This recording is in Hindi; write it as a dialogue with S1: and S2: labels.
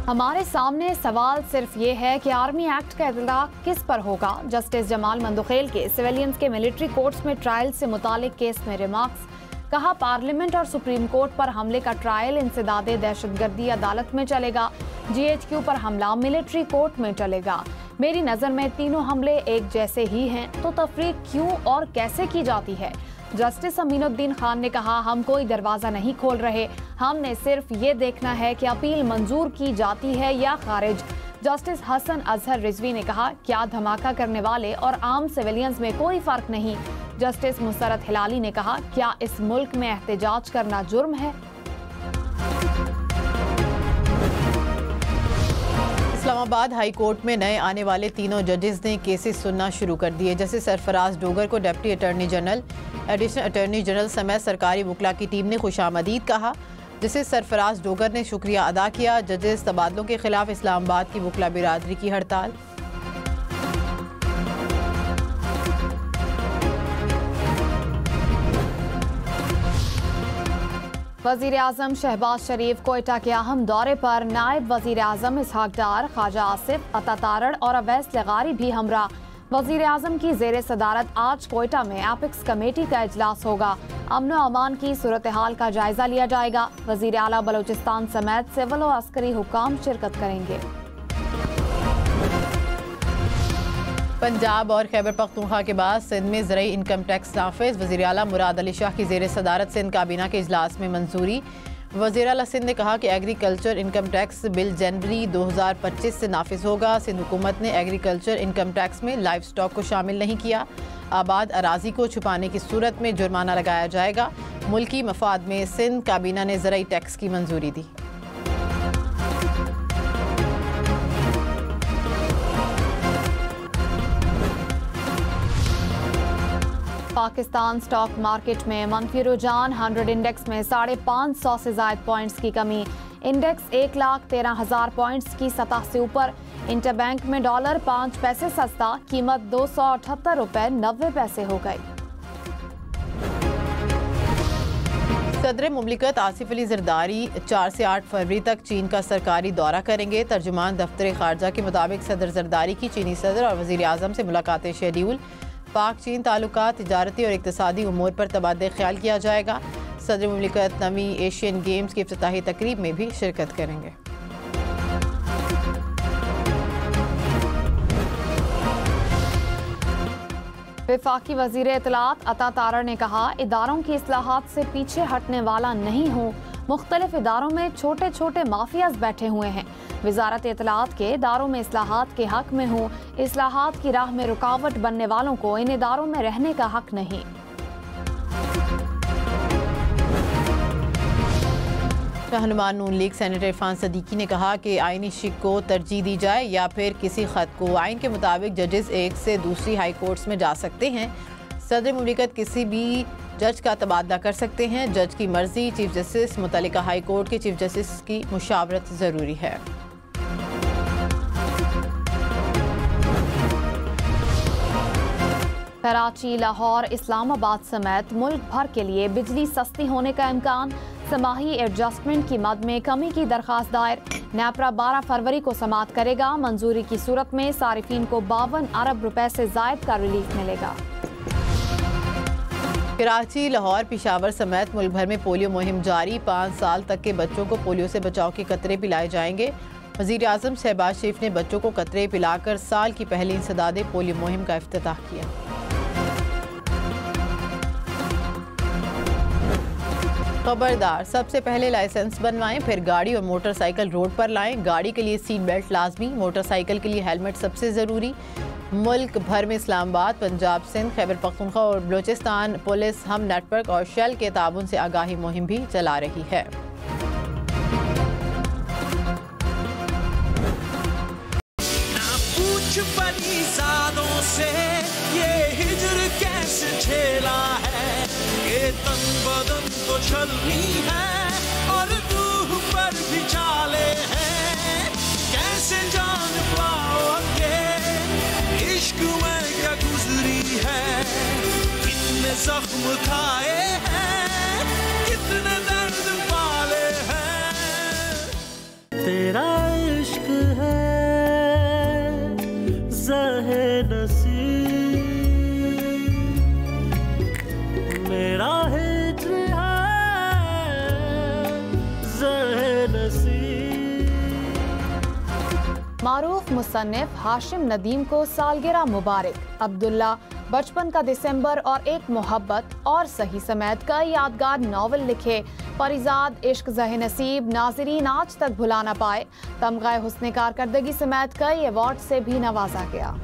S1: हमारे सामने सवाल सिर्फ ये है कि आर्मी एक्ट का इतलाक किस पर होगा। जस्टिस जमाल मंदुखेल के सिविलियंस के मिलिट्री कोर्ट्स में ट्रायल से मुतालिक केस में रिमार्क्स। कहा, पार्लियामेंट और सुप्रीम कोर्ट पर हमले का ट्रायल इंसदादे दहशतगर्दी अदालत में चलेगा। GHQ पर हमला मिलिट्री कोर्ट में चलेगा। मेरी नज़र में तीनों हमले एक जैसे ही हैं, तो तफरीक क्यों और कैसे की जाती है। जस्टिस अमीनुद्दीन खान ने कहा, हम कोई दरवाज़ा नहीं खोल रहे, हमने सिर्फ ये देखना है कि अपील मंजूर की जाती है या खारिज। जस्टिस हसन अजहर रिजवी ने कहा, क्या धमाका करने वाले और आम सिविलियंस में कोई फर्क नहीं। जस्टिस मुसरत हिलाली ने कहा, क्या इस मुल्क में एहतजाज करना जुर्म है।
S2: इस्लामाबाद हाई कोर्ट में नए आने वाले तीनों जजेस ने केसेस सुनना शुरू कर दिए। जस्टिस सरफराज डोगर को deputy attorney general, additional attorney general समेत सरकारी वकला की टीम ने खुशामदीद कहा। जस्टिस सरफराज डोगर ने शुक्रिया अदा किया। जजेस तबादलों के खिलाफ इस्लामाबाद की वकला बिरादरी की हड़ताल।
S1: वज़ीर आज़म शहबाज शरीफ कोयटा के अहम दौरे पर। नायब वज़ीर आज़म इसहाक डार, ख्वाजा आसिफ, अता तारड़ और अवैस लगारी भी हमरा। वज़ीर आज़म की ज़ेर सदारत आज कोयटा में एपिक्स कमेटी का इजलास होगा। अमन व अमान की सूरत हाल का जायजा लिया जाएगा। वज़ीर आला बलूचिस्तान समेत सिविल और अस्करी हुक्काम शिरकत करेंगे।
S2: पंजाब और खैबर पख्तूनख्वा के बाद सिंध में ज़रई इनकम टैक्स नाफिज। वज़ीर आला मुराद अली शाह की ज़ेर सदारत सिंध काबीना के इजलास में मंजूरी। वज़ीर आला सिंध ने कहा कि एग्रीकल्चर इनकम टैक्स बिल जनवरी 2025 से नाफिज होगा। सिंध हुकूमत ने एग्रीकल्चर इनकम टैक्स में लाइव स्टॉक को शामिल नहीं किया। आबाद अराजी को छुपाने की सूरत में जुर्माना लगाया जाएगा। मुल्की मफाद में सिंध काबीना ने ज़रई टैक्स की मंजूरी दी।
S1: पाकिस्तान स्टॉक मार्केट में मनफी रुझान। 100 इंडेक्स में 550 से ज़ायद पॉइंट्स की कमी। इंडेक्स 1,13,000 पॉइंट्स की सतह से ऊपर। इंटरबैंक में डॉलर 5 पैसे सस्ता, कीमत 278 रुपए 90 पैसे हो गई।
S2: सदर मुमलिकत आसिफ अली जरदारी 4 से 8 फरवरी तक चीन का सरकारी दौरा करेंगे। तर्जुमान दफ्तर खारजा के मुताबिक सदर जरदारी की चीनी सदर और वज़ीर आज़म से मुलाकातें शेड्यूल। पाक चीन ताल्लुकात, तिजारती और इक़्तिसादी उमूर पर तबादला ख्याल किया जाएगा। सदर मुमलिकत नवी एशियन गेम्स की इफ्तिताही तकरीब में भी शिरकत करेंगे।
S1: वफाकी वज़ीर इत्तलात अता तारड़ ने कहा, इदारों की इस्लाहात से पीछे हटने वाला नहीं हूँ। मुख्तलिफ इदारों में छोटे छोटे माफियाज बैठे हुए हैं। वजारत इत्तलात के इदारों में इस्लाहात के हक में हूँ। इस्लाहात की राह में रुकावट बनने वालों को इन इदारों में रहने का हक नहीं।
S2: रहनुमा नून लीग सेनेटर इरफान सदीकी ने कहा कि आईनी शिक को तरजीह दी जाए या फिर किसी खत को। आइन के मुताबिक जजेस एक से दूसरी हाई कोर्ट्स में जा सकते हैं। सदर मुमलिकत किसी भी जज का तबादला कर सकते हैं। जज की मर्जी, चीफ जस्टिस, मुतल्लिका हाई कोर्ट के चीफ जस्टिस की मुशावरत ज़रूरी है।
S1: कराची, लाहौर, इस्लामाबाद समेत मुल्क भर के लिए बिजली सस्ती होने का इम्कान। समाही एडजस्टमेंट की मद में कमी की दरख्वास्त दायर। नेपरा 12 फरवरी को समाअत करेगा। मंजूरी की सूरत में सारिफीन को 52 अरब रुपए से जायद का रिलीफ मिलेगा।
S2: कराची, लाहौर, पेशावर समेत मुल्क भर में पोलियो मुहिम जारी। 5 साल तक के बच्चों को पोलियो से बचाव के कतरे पिलाए जाएंगे। वज़ीर आज़म शहबाज शरीफ ने बच्चों को कतरे पिलाकर साल की पहली इंसदादे पोलियो मुहिम का इफ्तिताह किया। खबरदार, सबसे पहले लाइसेंस बनवाएं, फिर गाड़ी और मोटरसाइकिल रोड पर लाएं। गाड़ी के लिए सीट बेल्ट लाजमी, मोटरसाइकिल के लिए हेलमेट सबसे ज़रूरी। मुल्क भर में इस्लामाबाद, पंजाब, सिंध, खैबर पख्तूनख्वा और बलूचिस्तान पुलिस हम नेटवर्क और शेल के ताबुन से आगाही मुहिम भी चला रही है।
S3: से ये हिजर कैसे झेला है, ये तन बदन तो छलनी है और रूह पर भी चाले हैं। कैसे जान पाओगे इश्क में क्या गुजरी है, कितने जख्म खाए हैं, कितने दर्द पाले हैं। तेरा
S1: मारूफ मुसन्निफ हाशिम नदीम को सालगिरह मुबारक। अब्दुल्ला बचपन का दिसंबर और एक मोहब्बत और सही समेत कई यादगार नावल लिखे। परिजाद इश्क ज़हे नसीब नाज़रीन आज तक भुला ना पाए। तमगा हुस्न कारकर्दगी समेत कई अवार्ड से भी नवाजा गया।